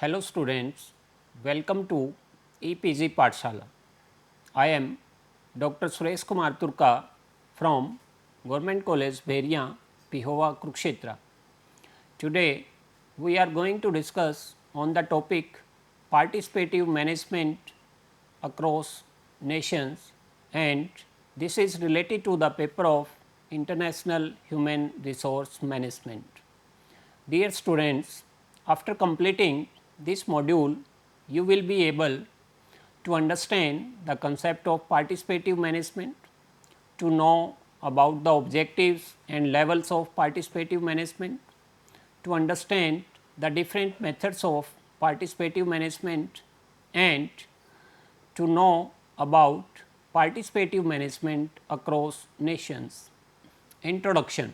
Hello students, welcome to EPG Pathshala. I am Dr. Suresh Kumar Turka from Government College Beria, Pihova, Kurukshetra. Today we are going to discuss on the topic participative management across nations, and this is related to the paper of International Human Resource Management. Dear students, after completing this module, you will be able to understand the concept of participative management, to know about the objectives and levels of participative management, to understand the different methods of participative management, and to know about participative management across nations. Introduction.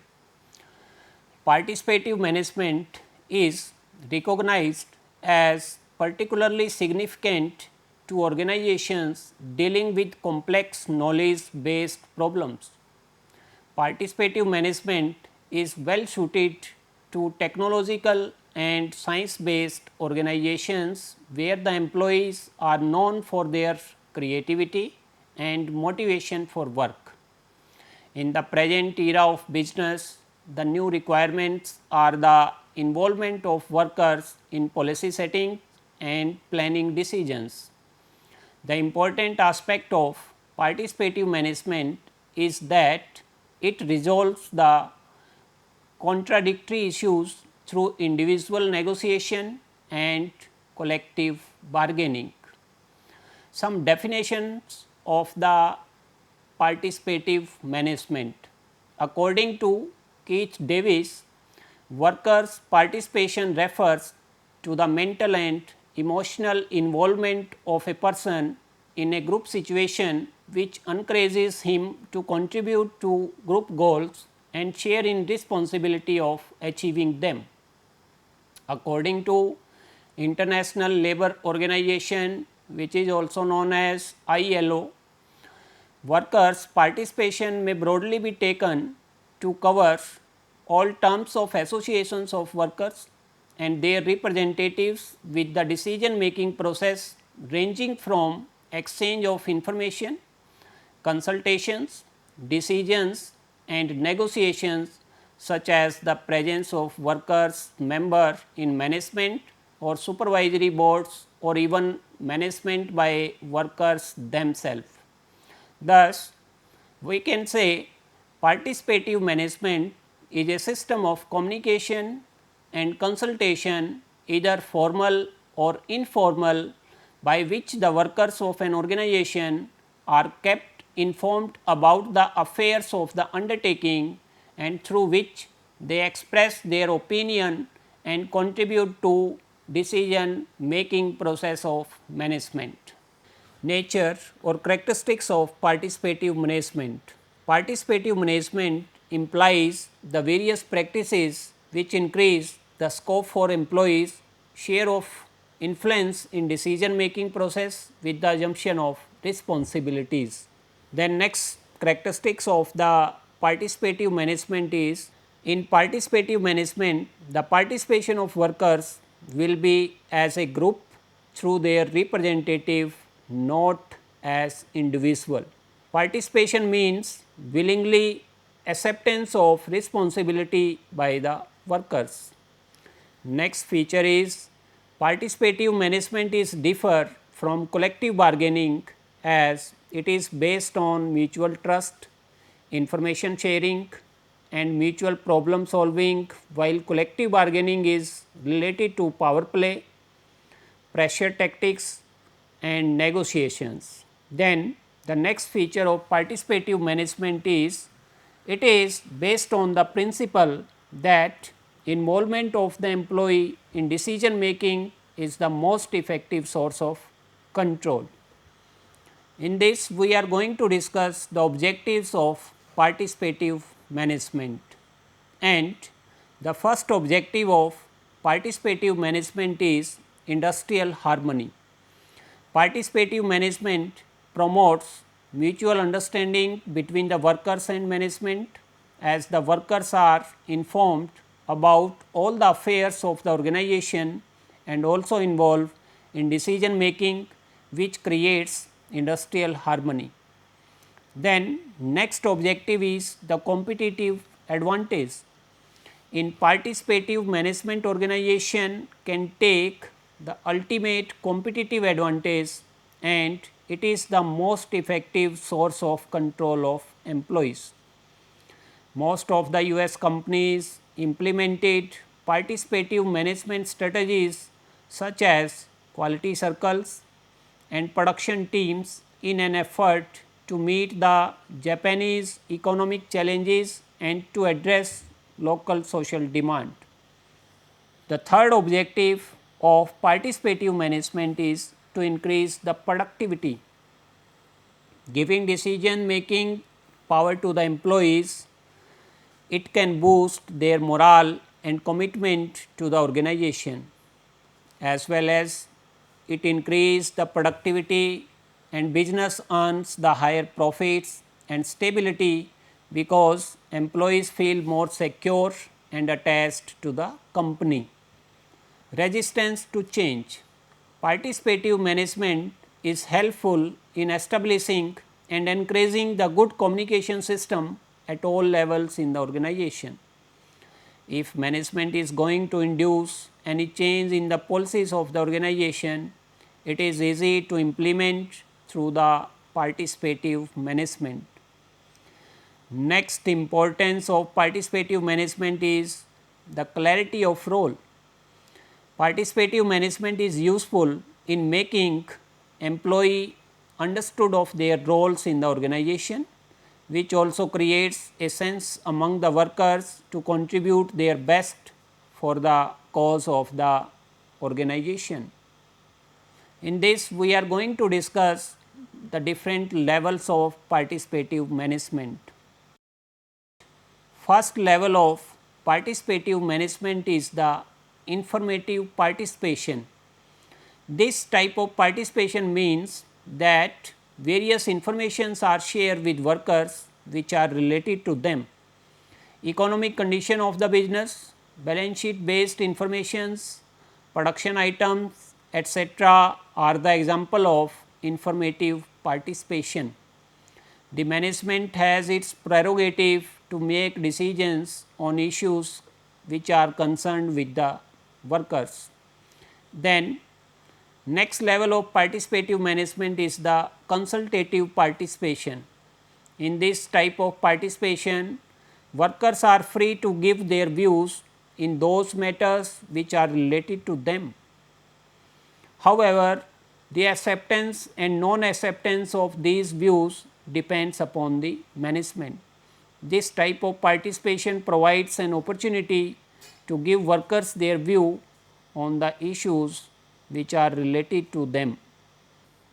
Participative management is recognized as particularly significant to organizations dealing with complex knowledge based problems. Participative management is well suited to technological and science based organizations where the employees are known for their creativity and motivation for work. In the present era of business, the new requirements are the involvement of workers in policy setting and planning decisions. The important aspect of participative management is that it resolves the contradictory issues through individual negotiation and collective bargaining. Some definitions of the participative management. According to Keith Davis, workers' participation refers to the mental and emotional involvement of a person in a group situation which encourages him to contribute to group goals and share in responsibility of achieving them. According to International Labour Organization, which is also known as ILO, workers' participation may broadly be taken to cover all terms of associations of workers and their representatives with the decision making process ranging from exchange of information, consultations, decisions and negotiations, such as the presence of workers member in management or supervisory boards or even management by workers themselves. Thus, we can say participative management is a system of communication and consultation, either formal or informal, by which the workers of an organization are kept informed about the affairs of the undertaking and through which they express their opinion and contribute to decision making process of management. Nature or characteristics of participative management. Participative management implies the various practices which increase the scope for employees share of influence in decision making process with the assumption of responsibilities. Then next characteristics of the participative management is, in participative management the participation of workers will be as a group through their representative, not as individual. Participation means willingly acceptance of responsibility by the workers. Next feature is participative management is differ from collective bargaining as it is based on mutual trust, information sharing and mutual problem solving, while collective bargaining is related to power play, pressure tactics and negotiations. Then the next feature of participative management is, it is based on the principle that involvement of the employee in decision making is the most effective source of control. In this we are going to discuss the objectives of participative management, and the first objective of participative management is industrial harmony. Participative management promotes mutual understanding between the workers and management, as the workers are informed about all the affairs of the organization and also involved in decision making, which creates industrial harmony. Then next objective is the competitive advantage. In participative management, organization can take the ultimate competitive advantage, and it is the most effective source of control of employees. Most of the US companies implemented participative management strategies such as quality circles and production teams in an effort to meet the Japanese economic challenges and to address local social demand. The third objective of participative management is to increase the productivity. Giving decision making power to the employees, it can boost their morale and commitment to the organization, as well as it increase the productivity and business earns the higher profits and stability, because employees feel more secure and attached to the company. Resistance to change. Participative management is helpful in establishing and encouraging the good communication system at all levels in the organization. If management is going to induce any change in the policies of the organization, it is easy to implement through the participative management. Next importance of participative management is the clarity of role. Participative management is useful in making employee understood of their roles in the organization, which also creates a sense among the workers to contribute their best for the cause of the organization. In this, we are going to discuss the different levels of participative management. First level of participative management is the informative participation. This type of participation means that various informations are shared with workers which are related to them. Economic condition of the business, balance sheet based informations, production items, etc. are the example of informative participation. The management has its prerogative to make decisions on issues which are concerned with the workers. Then next level of participative management is the consultative participation. In this type of participation, workers are free to give their views in those matters which are related to them. However, the acceptance and non-acceptance of these views depends upon the management. This type of participation provides an opportunity to give workers their view on the issues which are related to them.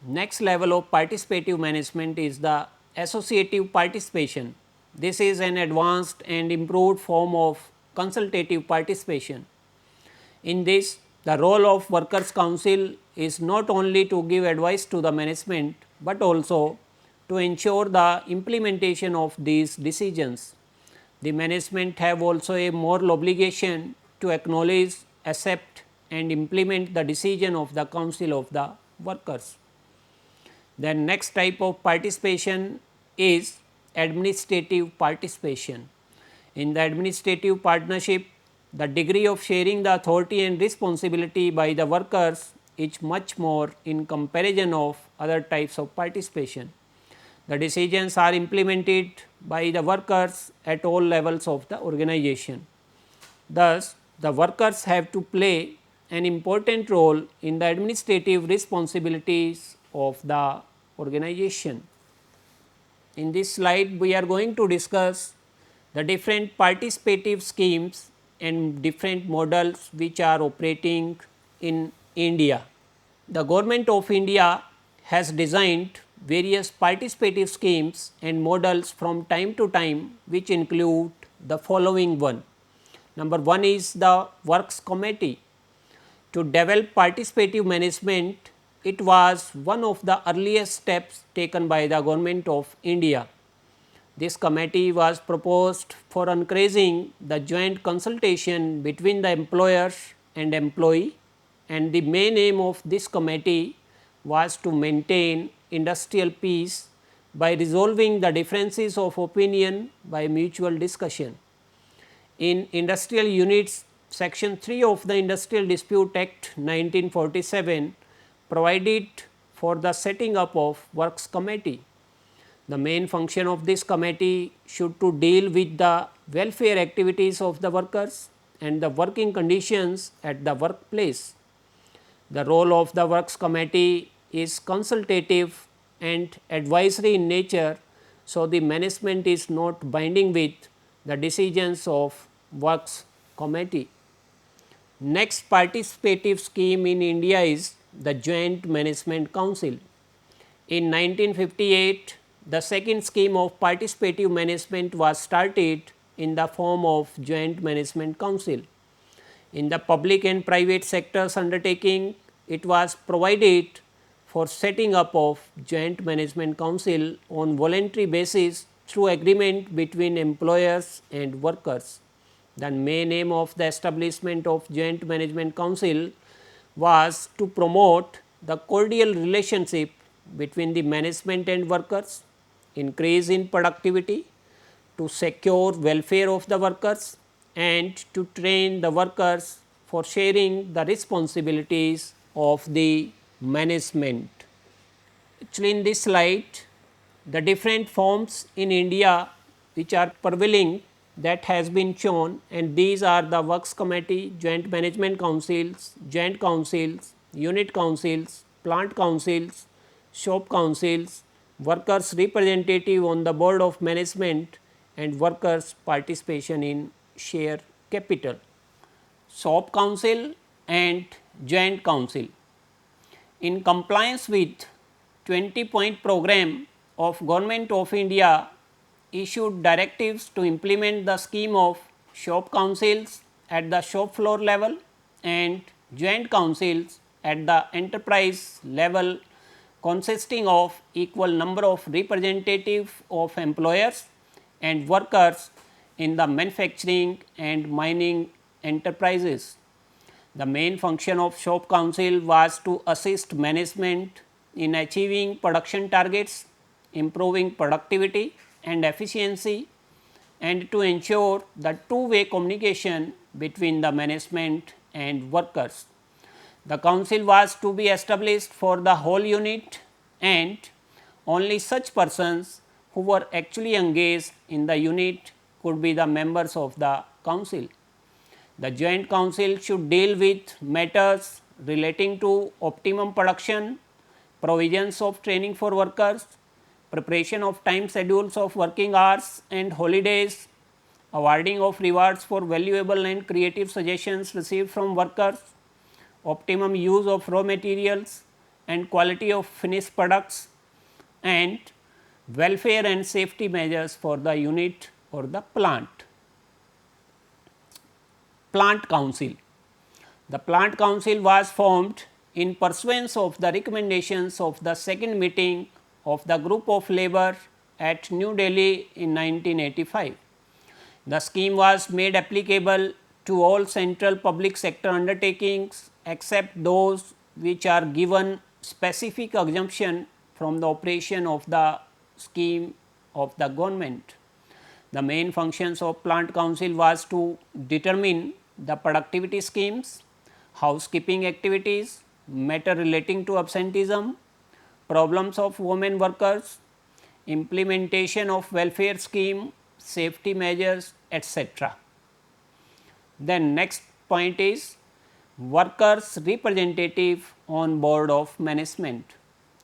Next level of participative management is the associative participation. This is an advanced and improved form of consultative participation. In this, the role of workers council is not only to give advice to the management, but also to ensure the implementation of these decisions. The management have also a moral obligation to acknowledge, accept and implement the decision of the council of the workers. Then next type of participation is administrative participation. In the administrative partnership, the degree of sharing the authority and responsibility by the workers is much more in comparison of other types of participation. The decisions are implemented by the workers at all levels of the organization. Thus, the workers have to play an important role in the administrative responsibilities of the organization. In this slide, we are going to discuss the different participative schemes and different models which are operating in India. The government of India has designed various participative schemes and models from time to time, which include the following one. Number one is the Works Committee. To develop participative management, it was one of the earliest steps taken by the government of India. This committee was proposed for encouraging the joint consultation between the employers and employee and the main aim of this committee was to maintain industrial peace by resolving the differences of opinion by mutual discussion. In industrial units, section 3 of the Industrial Dispute Act 1947 provided for the setting up of works committee. The main function of this committee should to deal with the welfare activities of the workers and the working conditions at the workplace. The role of the works committee is consultative and advisory in nature, so the management is not binding with the decisions of works committee. Next participative scheme in India is the Joint Management Council. In 1958, the second scheme of participative management was started in the form of Joint Management Council. In the public and private sectors undertaking, it was provided for setting up of Joint Management Council on voluntary basis through agreement between employers and workers. The main aim of the establishment of Joint Management Council was to promote the cordial relationship between the management and workers, increase in productivity, to secure welfare of the workers and to train the workers for sharing the responsibilities of the management. Actually, in this slide, the different forms in India which are prevailing, that has been shown, and these are the works committee, joint management councils, joint councils, unit councils, plant councils, shop councils, workers representative on the board of management and workers participation in share capital. Shop council and joint council. In compliance with 20-point program of Government of India issued directives to implement the scheme of shop councils at the shop floor level and joint councils at the enterprise level, consisting of equal number of representatives of employers and workers in the manufacturing and mining enterprises. The main function of shop council was to assist management in achieving production targets, improving productivity and efficiency, and to ensure the two-way communication between the management and workers. The council was to be established for the whole unit, and only such persons who were actually engaged in the unit could be the members of the council. The joint council should deal with matters relating to optimum production, provisions of training for workers, preparation of time schedules of working hours and holidays, awarding of rewards for valuable and creative suggestions received from workers, optimum use of raw materials and quality of finished products, and welfare and safety measures for the unit or the plant. Plant council. The plant council was formed in pursuance of the recommendations of the second meeting of the group of labor at New Delhi in 1985. The scheme was made applicable to all central public sector undertakings except those which are given specific exemption from the operation of the scheme of the government. The main functions of plant council was to determine the productivity schemes, housekeeping activities, matter relating to absenteeism, problems of women workers, implementation of welfare scheme, safety measures, etc. Then next point is workers representative on board of management.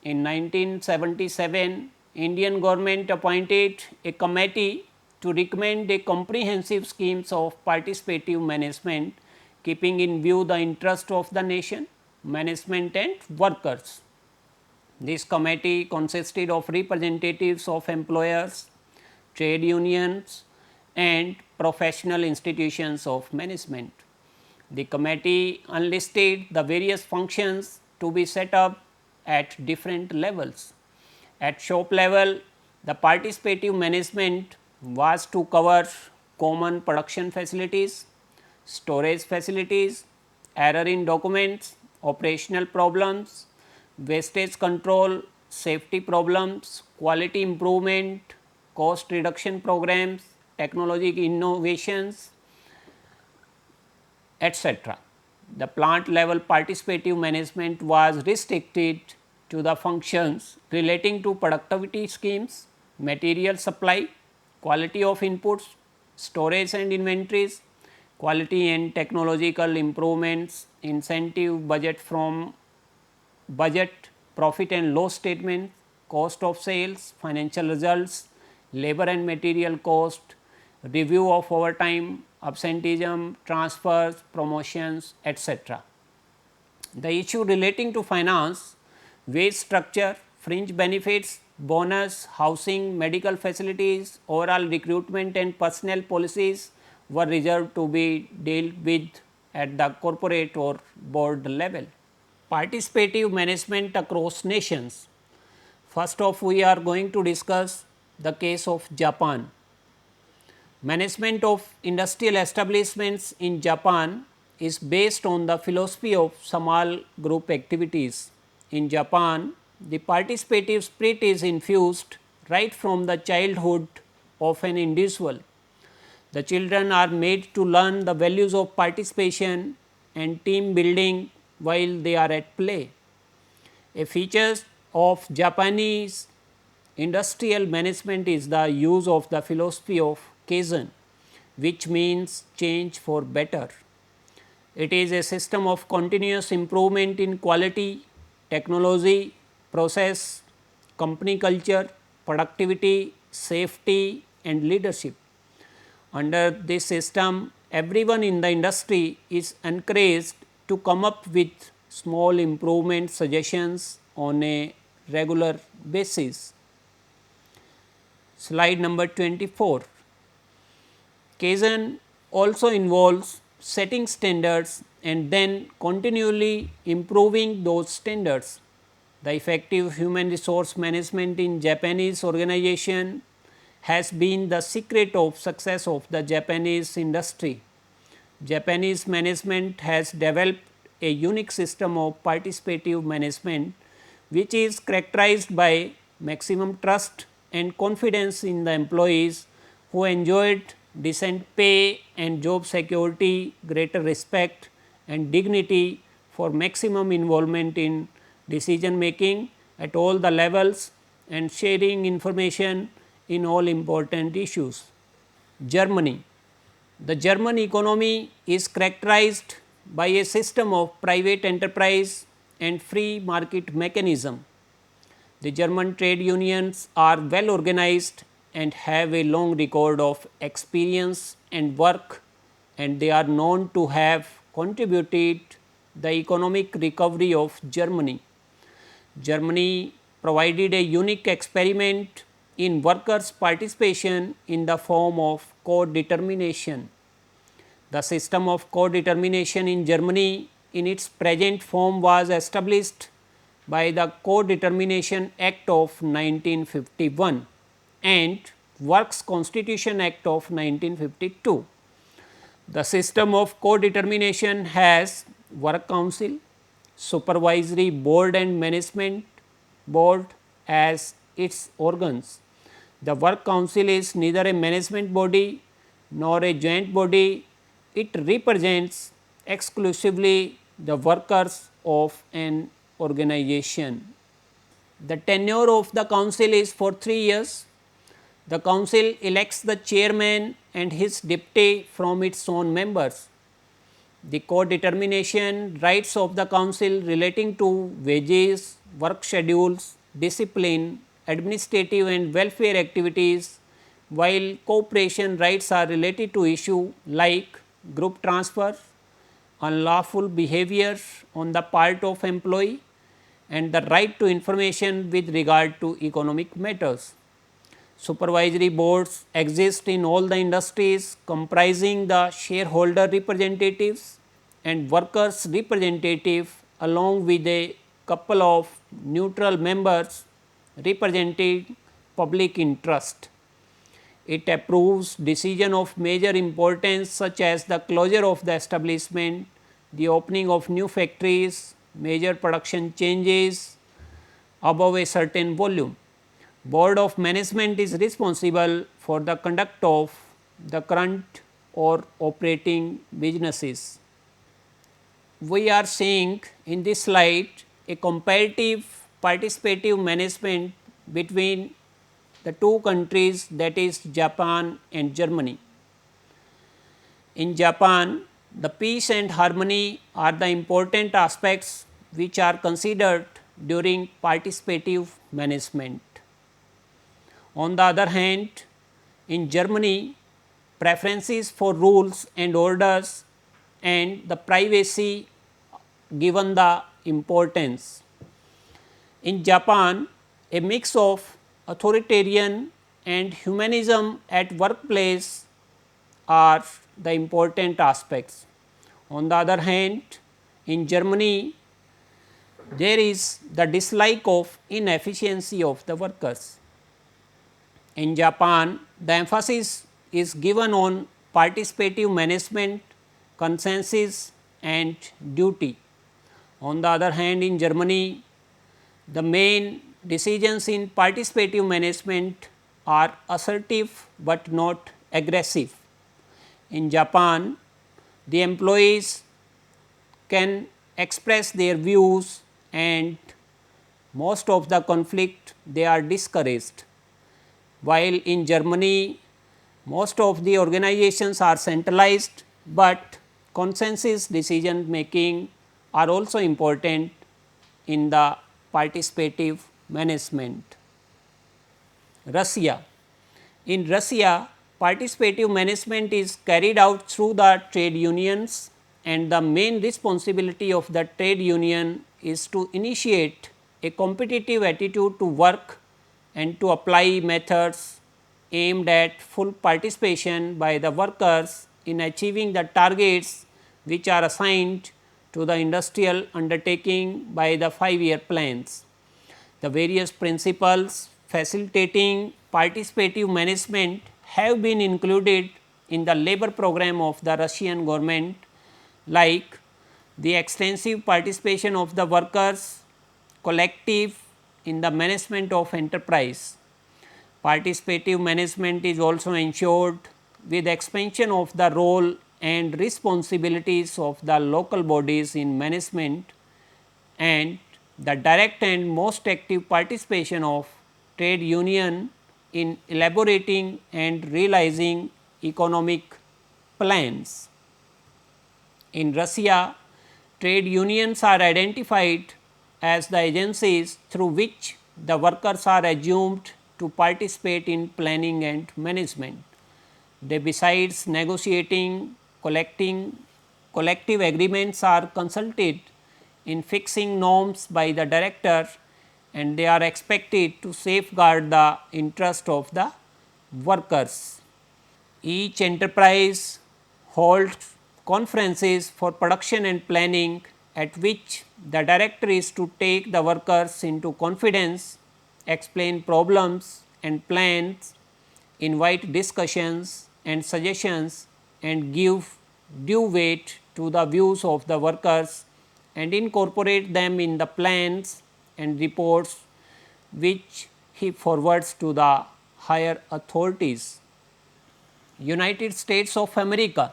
In 1977, Indian government appointed a committee to recommend a comprehensive schemes of participative management, keeping in view the interest of the nation, management and workers. This committee consisted of representatives of employers, trade unions and professional institutions of management. The committee enlisted the various functions to be set up at different levels. At shop level, the participative management was to cover common production facilities, storage facilities, error in documents operational problems, wastage control, safety problems, quality improvement, cost reduction programs, technology innovations, etc. The plant level participative management was restricted to the functions relating to productivity schemes, material supply, quality of inputs, storage and inventories, quality and technological improvements, incentive budget, profit and loss statement, cost of sales, financial results, labor and material cost, review of overtime, absenteeism, transfers, promotions, etc. The issue relating to finance, wage structure, fringe benefits, bonus, housing, medical facilities, overall recruitment and personnel policies were reserved to be dealt with at the corporate or board level. Participative management across nations. First off, we are going to discuss the case of Japan. Management of industrial establishments in Japan is based on the philosophy of small group activities. In Japan, the participative spirit is infused right from the childhood of an individual. The children are made to learn the values of participation and team building while they are at play. A feature of Japanese industrial management is the use of the philosophy of Kaizen, which means change for better. It is a system of continuous improvement in quality, technology, process, company culture, productivity, safety and leadership. Under this system, everyone in the industry is encouraged to come up with small improvement suggestions on a regular basis. Slide number 24. Kaizen also involves setting standards and then continually improving those standards. The effective human resource management in Japanese organization has been the secret of success of the Japanese industry. Japanese management has developed a unique system of participative management which is characterized by maximum trust and confidence in the employees who enjoyed decent pay and job security, greater respect and dignity for maximum involvement in decision making at all the levels and sharing information in all important issues. Germany. The German economy is characterized by a system of private enterprise and free market mechanism. The German trade unions are well organized and have a long record of experience and work, and they are known to have contributed the economic recovery of Germany. Germany provided a unique experiment in workers' participation in the form of co-determination. The system of co-determination in Germany in its present form was established by the Co-Determination Act of 1951 and Works Constitution Act of 1952. The system of co-determination has work council, supervisory board and management board as its organs. The work council is neither a management body nor a joint body. It represents exclusively the workers of an organization. The tenure of the council is for 3 years. The council elects the chairman and his deputy from its own members. The co-determination rights of the council relating to wages, work schedules, discipline, administrative and welfare activities, while cooperation rights are related to issues like group transfer, unlawful behavior on the part of employee and the right to information with regard to economic matters. Supervisory boards exist in all the industries comprising the shareholder representatives and workers representative along with a couple of neutral members representing public interest. It approves decision of major importance such as the closure of the establishment, the opening of new factories, major production changes above a certain volume. Board of management is responsible for the conduct of the current or operating businesses. We are seeing in this slide a comparative participative management between the two countries, that is Japan and Germany. In Japan, the peace and harmony are the important aspects which are considered during participative management. On the other hand, in Germany, preferences for rules and orders and the privacy given the importance. In Japan, a mix of authoritarian and humanism at workplace are the important aspects. On the other hand, in Germany, there is the dislike of inefficiency of the workers. In Japan, the emphasis is given on participative management, consensus and duty. On the other hand, in Germany, the main decisions in participative management are assertive but not aggressive. In Japan, the employees can express their views and most of the conflict they are discouraged. While in Germany, most of the organizations are centralized, but consensus decision making are also important in the participative management. Russia. In Russia, participative management is carried out through the trade unions, and the main responsibility of the trade union is to initiate a competitive attitude to work and to apply methods aimed at full participation by the workers in achieving the targets which are assigned to the industrial undertaking by the 5-year plans. The various principles facilitating participative management have been included in the labor program of the Russian government, like the extensive participation of the workers, collective in the management of enterprise. Participative management is also ensured with expansion of the role and responsibilities of the local bodies in management and the direct and most active participation of trade union in elaborating and realizing economic plans. In Russia, trade unions are identified as the agencies through which the workers are assumed to participate in planning and management. They, besides negotiating, collective agreements are consulted in fixing norms by the director, and they are expected to safeguard the interest of the workers. Each enterprise holds conferences for production and planning, at which the director is to take the workers into confidence, explain problems and plans, invite discussions and suggestions, and give due weight to the views of the workers and incorporate them in the plans and reports which he forwards to the higher authorities. United States of America.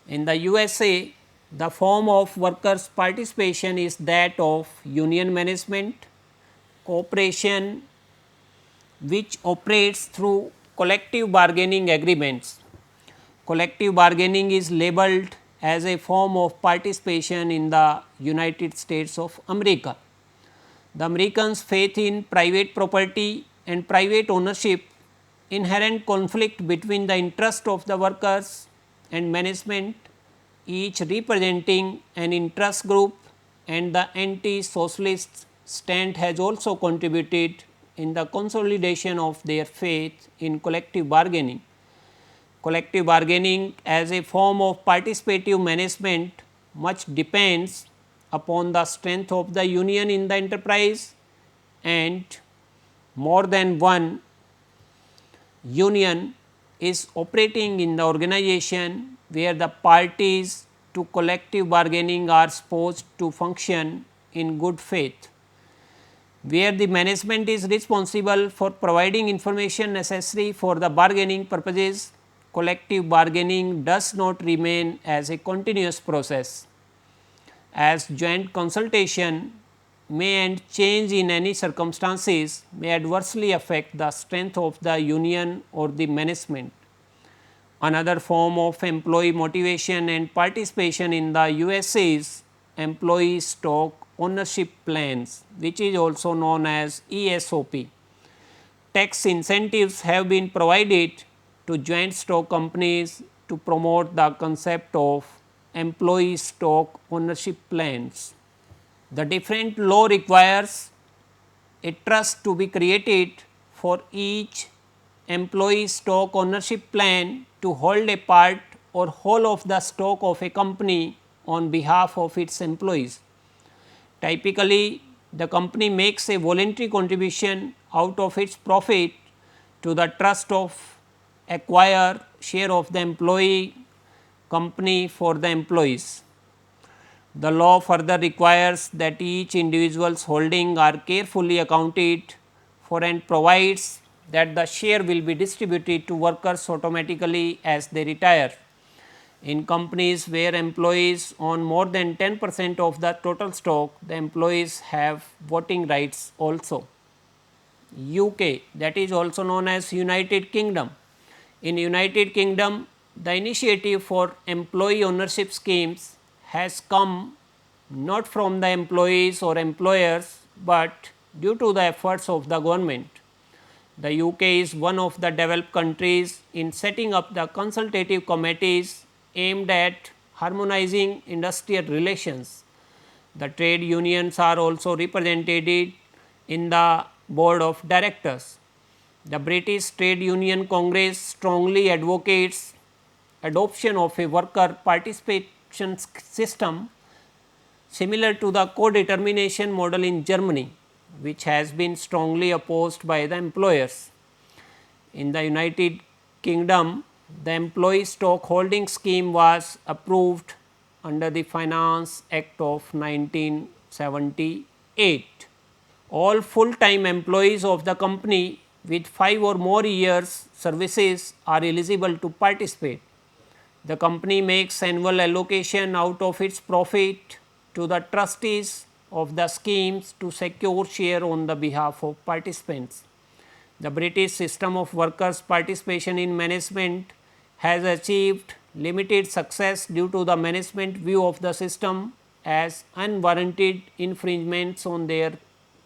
In the USA, the form of workers' participation is that of union management, cooperation which operates through collective bargaining agreements. Collective bargaining is labeled as a form of participation in the United States of America. The Americans' faith in private property and private ownership, inherent conflict between the interest of the workers and management, each representing an interest group, and the anti-socialist stand has also contributed in the consolidation of their faith in collective bargaining. Collective bargaining as a form of participative management much depends upon the strength of the union in the enterprise, and more than one union is operating in the organization where the parties to collective bargaining are supposed to function in good faith, where the management is responsible for providing information necessary for the bargaining purposes. Collective bargaining does not remain as a continuous process, as joint consultation may and change in any circumstances may adversely affect the strength of the union or the management. Another form of employee motivation and participation in the US is employee stock ownership plans, which is also known as ESOP. Tax incentives have been provided to joint stock companies to promote the concept of employee stock ownership plans. The different law requires a trust to be created for each employee stock ownership plan to hold a part or whole of the stock of a company on behalf of its employees. Typically, the company makes a voluntary contribution out of its profit to the trust of acquire share of the employee company for the employees. The law further requires that each individual's holding are carefully accounted for and provides that the share will be distributed to workers automatically as they retire. In companies where employees own more than 10% of the total stock, the employees have voting rights also. UK, that is also known as United Kingdom. In United Kingdom, the initiative for employee ownership schemes has come not from the employees or employers, but due to the efforts of the government. The UK is one of the developed countries in setting up the consultative committees aimed at harmonizing industrial relations. The trade unions are also represented in the board of directors. The British Trade Union Congress strongly advocates adoption of a worker participation system similar to the co-determination model in Germany, which has been strongly opposed by the employers. In the United Kingdom, the employee stock holding scheme was approved under the Finance Act of 1978. All full-time employees of the company with 5 or more years services are eligible to participate. The company makes annual allocation out of its profit to the trustees of the schemes to secure share on the behalf of participants. The British system of workers' participation in management has achieved limited success due to the management view of the system as unwarranted infringements on their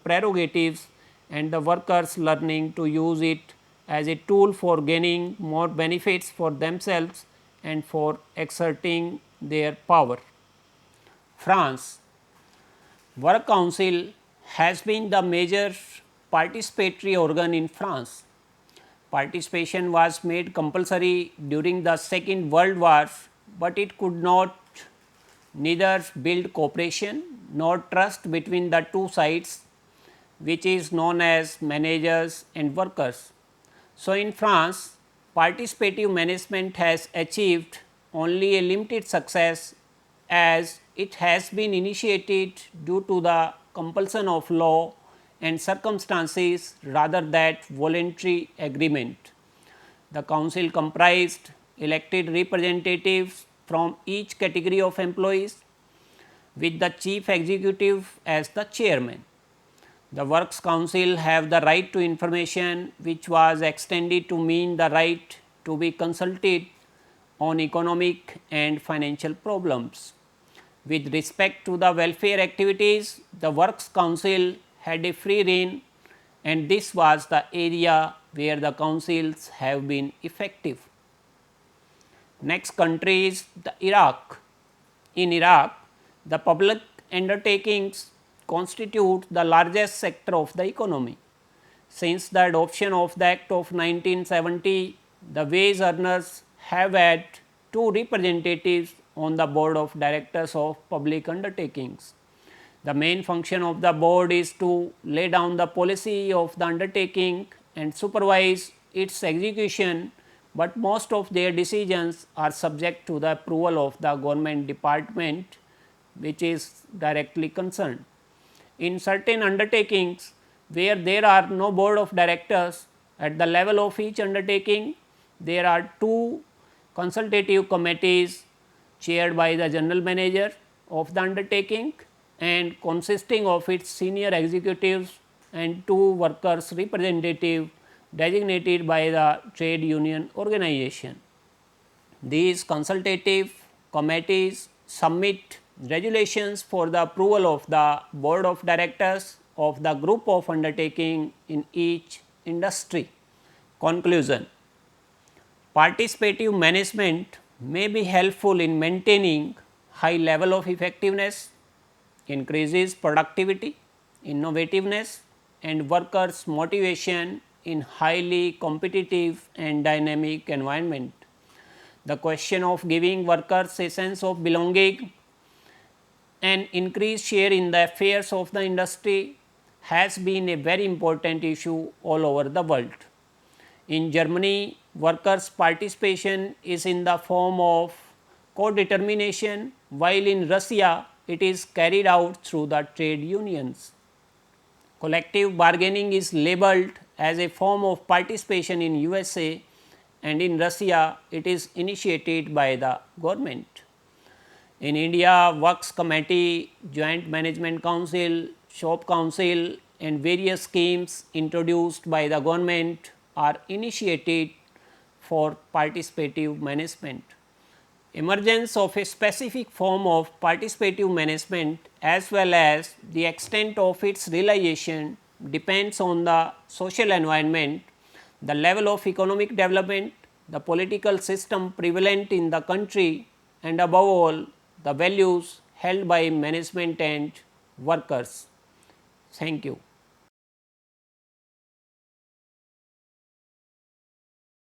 prerogatives and the workers learning to use it as a tool for gaining more benefits for themselves and for exerting their power. France, Work Council has been the major participatory organ in France. Participation was made compulsory during the Second World War, but it could not neither build cooperation nor trust between the two sides, which is known as managers and workers. So, in France, participative management has achieved only a limited success, as it has been initiated due to the compulsion of law and circumstances rather than voluntary agreement. The council comprised elected representatives from each category of employees, with the chief executive as the chairman. The works council have the right to information, which was extended to mean the right to be consulted on economic and financial problems. With respect to the welfare activities, the works council had a free rein, and this was the area where the councils have been effective. Next country is the Iraq. In Iraq, the public undertakings constitute the largest sector of the economy. Since the adoption of the Act of 1970, the wage earners have had 2 representatives on the board of directors of public undertakings. The main function of the board is to lay down the policy of the undertaking and supervise its execution, but most of their decisions are subject to the approval of the government department which is directly concerned. In certain undertakings where there are no board of directors, at the level of each undertaking there are two consultative committees chaired by the general manager of the undertaking and consisting of its senior executives and two workers representative designated by the trade union organization. These consultative committees submit regulations for the approval of the board of directors of the group of undertaking in each industry. Conclusion: participative management may be helpful in maintaining high level of effectiveness, increases productivity, innovativeness and workers motivation in highly competitive and dynamic environment. The question of giving workers a sense of belonging and increased share in the affairs of the industry has been a very important issue all over the world. In Germany, workers' participation is in the form of co-determination, while in Russia it is carried out through the trade unions. Collective bargaining is labeled as a form of participation in USA, and in Russia it is initiated by the government. In India, Works Committee, Joint Management Council, Shop Council and various schemes introduced by the government are initiated for participative management. Emergence of a specific form of participative management as well as the extent of its realization depends on the social environment, the level of economic development, the political system prevalent in the country and above all the values held by management and workers. Thank you.